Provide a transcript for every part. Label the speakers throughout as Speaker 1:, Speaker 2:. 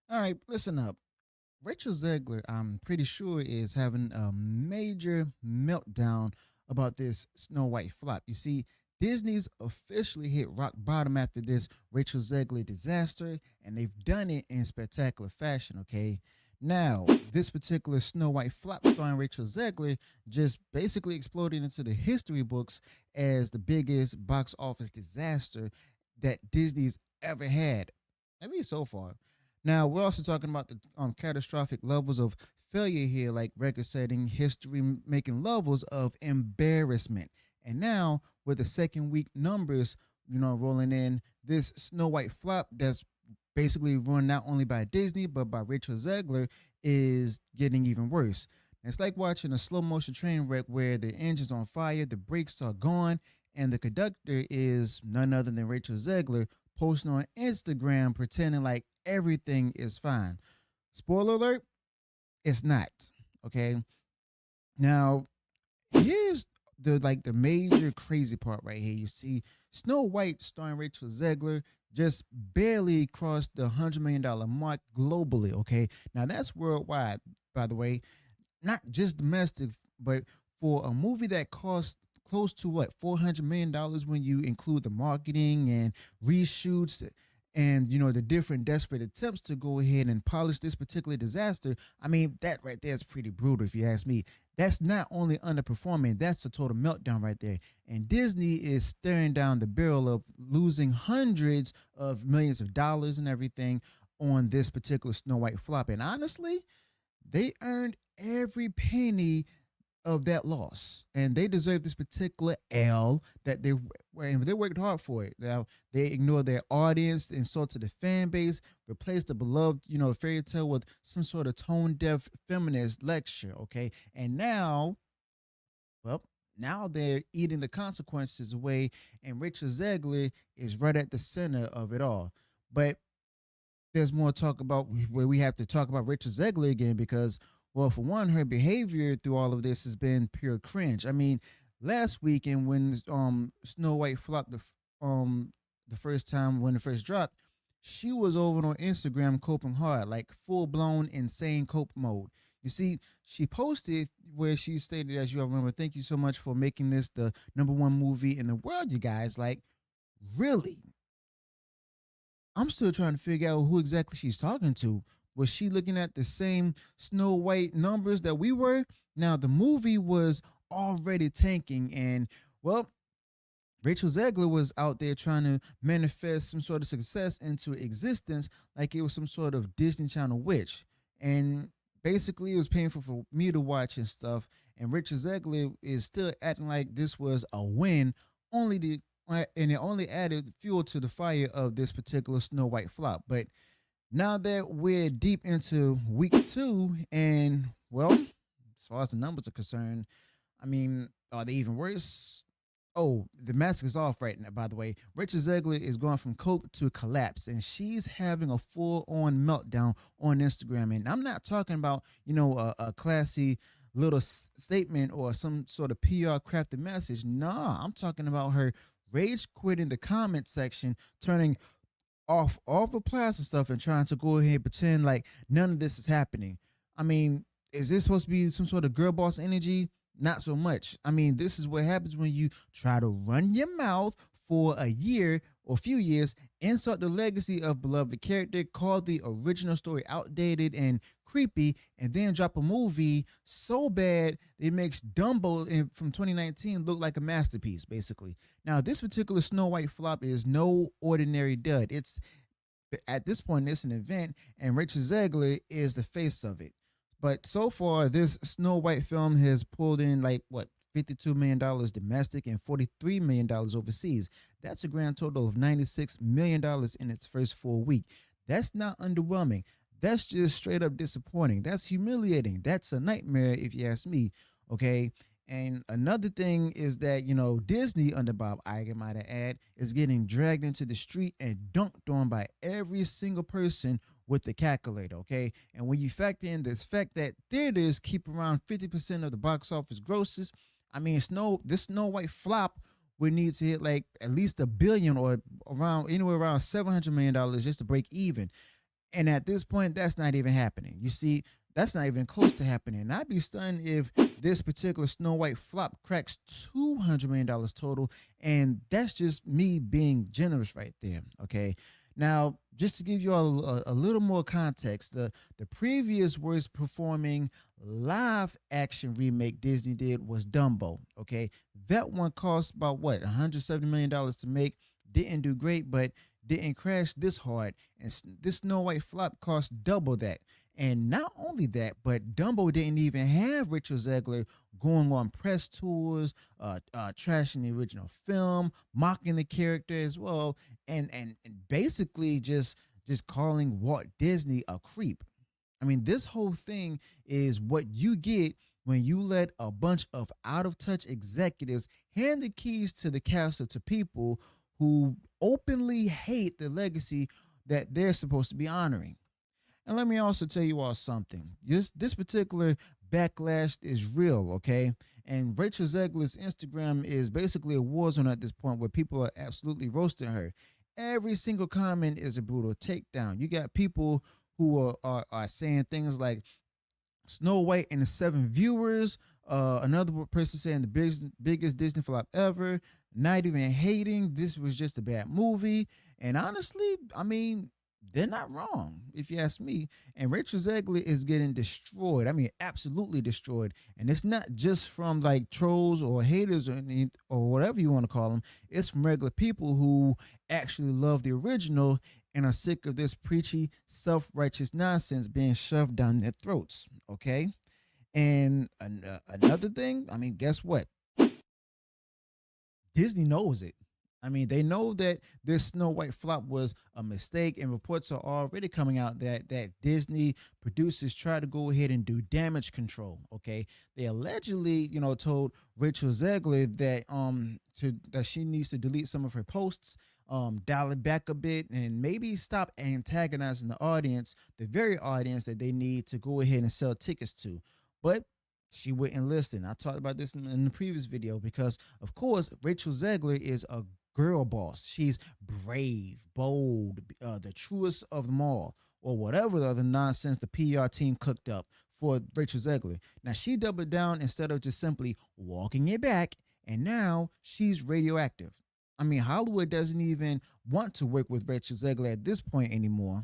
Speaker 1: All right, listen up. Rachel Zegler, I'm pretty sure, is having a major meltdown about this Snow White flop. You see, Disney's officially hit rock bottom after this Rachel Zegler disaster, and they've done it in spectacular fashion, okay? Now, this particular Snow White flop starring Rachel Zegler just basically exploded into the history books as the biggest box office disaster that Disney's ever had, at least so far. Now, we're also talking about the catastrophic levels of failure here, like record setting, history making levels of embarrassment. And now, with the second week numbers, rolling in, this Snow White flop that's basically run not only by Disney, but by Rachel Zegler is getting even worse. It's like watching a slow motion train wreck where the engine's on fire, the brakes are gone, and the conductor is none other than Rachel Zegler posting on Instagram pretending like everything is fine. Spoiler alert, it's not. Okay. Now, here's the major crazy part right here. You see, Snow White starring Rachel Zegler just barely crossed the $100 million mark globally. Okay. Now that's worldwide, by the way, not just domestic, but for a movie that cost close to what $400 million when you include the marketing and reshoots and the different desperate attempts to go ahead and polish this particular disaster. I mean, that right there is pretty brutal if you ask me. That's not only underperforming, that's a total meltdown right there. And Disney is staring down the barrel of losing hundreds of millions of dollars and everything on this particular Snow White flop. And honestly, they earned every penny of that loss, and they deserve this particular L that they worked hard for it. Now they ignored their audience, insulted the fan base, replaced the beloved fairy tale with some sort of tone deaf feminist lecture. Okay, and well, now they're eating the consequences away, and Richard Zegler is right at the center of it all. But there's more talk about where we have to talk about Richard Zegler again because, well, for one, her behavior through all of this has been pure cringe. I mean, last weekend when Snow White flopped the first time when it first dropped, she was over on Instagram coping hard, like full blown insane cope mode. You see, she posted where she stated, as you all remember, thank you so much for making this the number one movie in the world, you guys. Like, really? I'm still trying to figure out who exactly she's talking to. Was she looking at the same Snow White numbers that we were? Now, the movie was already tanking, and well, Rachel Zegler was out there trying to manifest some sort of success into existence like it was some sort of Disney Channel witch. And basically, it was painful for me to watch and stuff. And Rachel Zegler is still acting like this was a win, only to and it only added fuel to the fire of this particular Snow White flop. But now that we're deep into week two, and well, as far as the numbers are concerned, I mean, are they even worse? Oh, the mask is off right now, by the way. Rachel Zegler is going from cope to collapse, and she's having a full on meltdown on Instagram. And I'm not talking about, a classy little statement or some sort of PR crafted message. Nah, I'm talking about her rage quitting the comment section, turning off all the plastic stuff and trying to go ahead and pretend like none of this is happening. I mean, is this supposed to be some sort of girl boss energy? Not so much. I mean, this is what happens when you try to run your mouth for a year or a few years, insult the legacy of beloved character, call the original story outdated and creepy, and then drop a movie so bad it makes Dumbo from 2019 look like a masterpiece, basically. Now, this particular Snow White flop is no ordinary dud. It's at this point, it's an event, and Richard Zegler is the face of it. But so far, this Snow White film has pulled in like what $52 million domestic and $43 million overseas. That's a grand total of $96 million in its first full week. That's not underwhelming. That's just straight up disappointing. That's humiliating. That's a nightmare, if you ask me. Okay. And another thing is that, Disney under Bob Iger, might I add, is getting dragged into the street and dunked on by every single person with the calculator, okay? And when you factor in the fact that theaters keep around 50% of the box office grosses, I mean, this Snow White flop would need to hit like at least a billion or around anywhere around $700 million just to break even. And at this point, that's not even happening. You see, that's not even close to happening. And I'd be stunned if this particular Snow White flop cracks $200 million total. And that's just me being generous right there. Okay. Now, just to give you all a little more context, the previous worst performing live action remake Disney did was Dumbo. Okay. That one cost about what, $170 million to make. Didn't do great, but didn't crash this hard. And this Snow White flop cost double that. And not only that, but Dumbo didn't even have Rachel Zegler going on press tours, trashing the original film, mocking the character as well, and basically just calling Walt Disney a creep. I mean, this whole thing is what you get when you let a bunch of out of touch executives hand the keys to the castle to people who openly hate the legacy that they're supposed to be honoring. And let me also tell you all something. This particular backlash is real, okay? And Rachel Zegler's Instagram is basically a war zone at this point where people are absolutely roasting her. Every single comment is a brutal takedown. You got people who are saying things like Snow White and the Seven Viewers. Another person saying the biggest Disney flop ever. Not even hating. This was just a bad movie. And honestly, I mean, they're not wrong, if you ask me. And Rachel Zegler is getting destroyed. I mean, absolutely destroyed. And it's not just from like trolls or haters or whatever you want to call them. It's from regular people who actually love the original and are sick of this preachy, self-righteous nonsense being shoved down their throats. Okay. And another thing, I mean, guess what? Disney knows it. I mean, they know that this Snow White flop was a mistake, and reports are already coming out that Disney producers try to go ahead and do damage control. Okay, they allegedly, told Rachel Zegler that she needs to delete some of her posts, dial it back a bit, and maybe stop antagonizing the audience, the very audience that they need to go ahead and sell tickets to. But she wouldn't listen. I talked about this in the previous video because, of course, Rachel Zegler is a girl boss. She's brave, bold, the truest of them all, or whatever the other nonsense the PR team cooked up for Rachel Zegler. Now, she doubled down instead of just simply walking it back, and now she's radioactive. I mean, Hollywood doesn't even want to work with Rachel Zegler at this point anymore.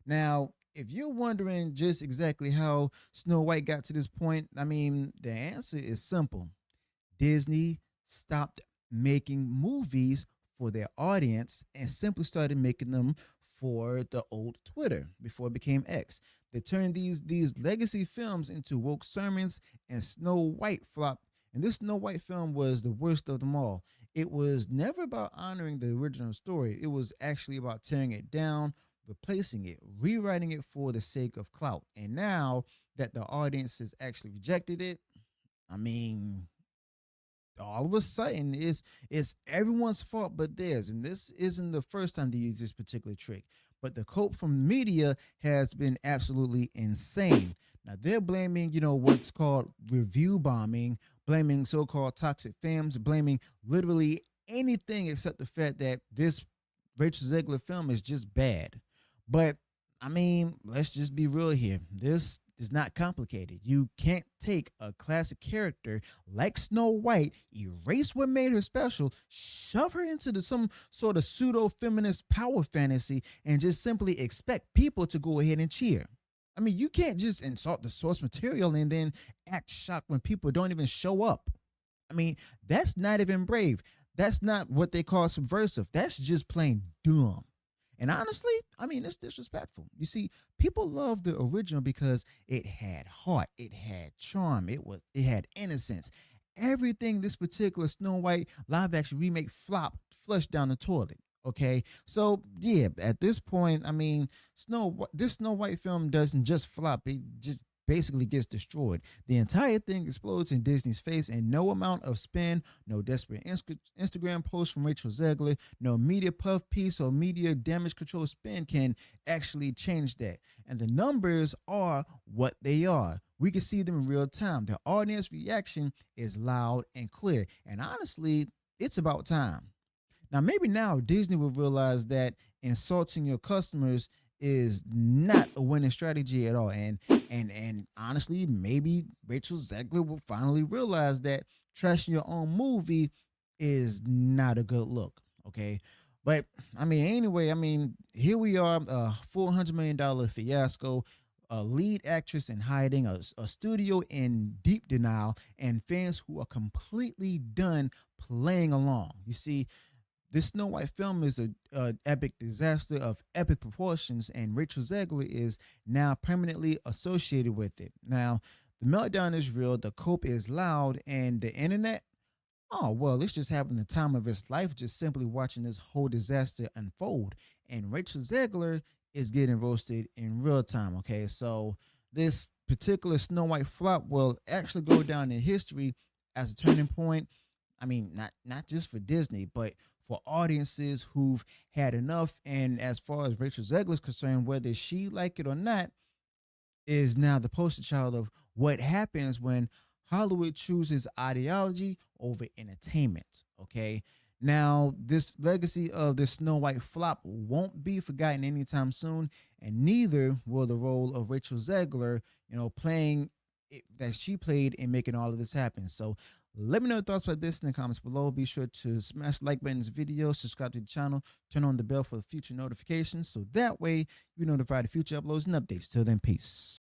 Speaker 1: Now, if you're wondering just exactly how Snow White got to this point, I mean, the answer is simple. Disney stopped making movies for their audience and simply started making them for the old Twitter before it became X. They turned these legacy films into woke sermons, and Snow White flopped. And this Snow White film was the worst of them all. It was never about honoring the original story. It was actually about tearing it down, replacing it, rewriting it for the sake of clout. And now that the audience has actually rejected it, I mean, all of a sudden it's everyone's fault but theirs. And this isn't the first time they use this particular trick. But the cope from media has been absolutely insane. Now they're blaming, what's called review bombing, blaming so-called toxic fans, blaming literally anything except the fact that this Rachel Zegler film is just bad. But I mean, let's just be real here. This is not complicated. You can't take a classic character like Snow White, erase what made her special, shove her into some sort of pseudo-feminist power fantasy, and just simply expect people to go ahead and cheer. I mean, you can't just insult the source material and then act shocked when people don't even show up. I mean, that's not even brave. That's not what they call subversive. That's just plain dumb. And honestly, I mean, it's disrespectful. You see, people love the original because it had heart, it had charm, it had innocence. Everything this particular Snow White live action remake flopped, flushed down the toilet. Okay, so yeah, at this point, I mean, this Snow White film doesn't just flop; it just basically gets destroyed. The entire thing explodes in Disney's face, and no amount of spin, no desperate Instagram post from Rachel Zegler, no media puff piece or media damage control spin can actually change that. And the numbers are what they are. We can see them in real time. The audience reaction is loud and clear. And honestly, it's about time. Now, maybe now Disney will realize that insulting your customers is not a winning strategy at all. And honestly, maybe Rachel Zegler will finally realize that trashing your own movie is not a good look. Okay. But I mean, anyway, I mean, here we are, a $400 million fiasco, a lead actress in hiding, a studio in deep denial, and fans who are completely done playing along. You see, this Snow White film is a epic disaster of epic proportions, and Rachel Zegler is now permanently associated with it. Now, the meltdown is real, the cope is loud, and the internet, oh, well, it's just having the time of its life, just simply watching this whole disaster unfold. And Rachel Zegler is getting roasted in real time. Okay, so this particular Snow White flop will actually go down in history as a turning point. I mean, not just for Disney, but for audiences who've had enough. And as far as Rachel Zegler is concerned, whether she like it or not, is now the poster child of what happens when Hollywood chooses ideology over entertainment. Okay. Now, this legacy of the Snow White flop won't be forgotten anytime soon, and neither will the role of Rachel Zegler, playing that she played in making all of this happen. So, let me know your thoughts about this in the comments below. Be sure to smash the like button in this video, subscribe to the channel, turn on the bell for future notifications, so that way you're notified of future uploads and updates. Till then, peace.